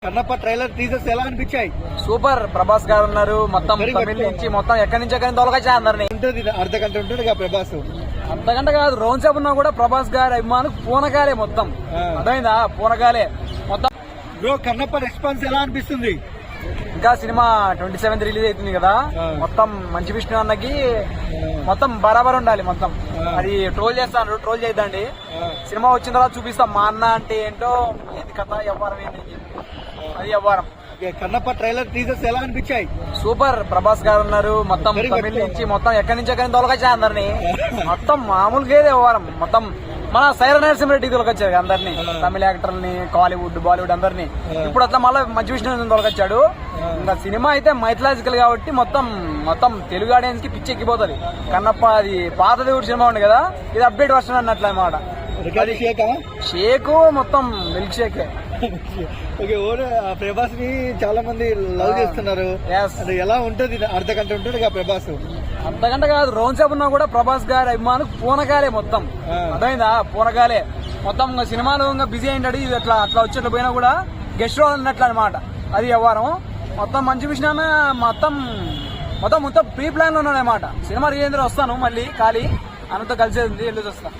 Kannappa trailer teasers ఎలా అనిపించాయి? Super. Prabhas గారు ఉన్నారు, మొత్తం తమిళ నుంచి మొత్తం ఎక్కడి నుంచి ఎక్కడి తొలగచ్చా అందరినీ. ఉంటుంది అర్ధగంట ఉంటుంది ప్రభాస్. అర్ధగంట కాదు, రౌండ్ సేపు ఉన్నా కూడా ప్రభాస్ గారి అభిమానులు పూనకాలే మొత్తం. అర్థమైందా? పూనకాలే మొత్తం. బ్రో, కన్నప్ప రెస్పాన్స్ ఎలా అనిపిస్తుంది? ఇంకా సినిమా 27th రిలీజ్ అవుతుంది కదా, మొత్తం మంచి విష్ణు అన్నకి మొత్తం బరాబర్ ఉండాలి. మొత్తం అది ట్రోల్ చేస్తాను, ట్రోల్ చేద్దండి. సినిమా వచ్చిన తర్వాత చూపిస్తాం మా అన్న అంటే ఏంటో, ఏంటి కథ, వ్యవహారం ఏంటి, అది వ్యవహారం. కన్నప్ప ట్రైలర్ టీజర్స్ ఎలా అనిపించాయి? సూపర్. ప్రభాస్ గారు ఉన్నారు, మొత్తం తమిళ నుంచి మొత్తం ఎక్కడి నుంచి ఎక్కడి తొలగచ్చా అందరినీ. మొత్తం మామూలుగా వ్యవహారం. మొత్తం మన సైర నరసింహరెడ్డి తొలగచ్చారు అందరినీ, తమిళ యాక్టర్ని, కాలీవుడ్, బాలీవుడ్ అందరినీ. ఇప్పుడు అట్లా మళ్ళీ మంచి విషయం తొలగచ్చాడు. ఇంకా సినిమా అయితే మైథలాజికల్ కాబట్టి మొత్తం మొత్తం తెలుగు ఆడియన్స్ కి పిచ్చెక్కిపోతుంది. కన్నప్ప అది పాత దేవుడు సినిమా ఉంది కదా, ఇది అప్డేట్ వర్షన్ అన్నట్లు అన్నమాట. షేక్ మొత్తం మిల్క్ షేకే. ప్రభాస్ ని చాలా మంది లవ్ చేస్తున్నారు. ఎలా ఉంటుంది? అర్ధగంట ఉంటుంది ప్రభాస్. అర్ధగంట కాదు, రౌండ్ సేపు ఉన్నా కూడా ప్రభాస్ గారి అభిమానులు పూనకాలే మొత్తం. అర్థమైందా? పూనకాలే మొత్తం. సినిమాలు ఇంకా బిజీ అయింటాడు, ఇది అట్లా వచ్చేట్లు పోయినా కూడా గెస్ట్ రోల్ అన్నట్లు అనమాట. అది వ్యవహారం. మొత్తం మంచి విషయాన మొత్తం మొత్తం మొత్తం ప్రీ ప్లాన్ లో ఉన్నాడనమాట. సినిమా రిలీజ్ వస్తాను, మళ్ళీ ఖాళీ అన్నతో కలిసేది వెళ్ళి వస్తా.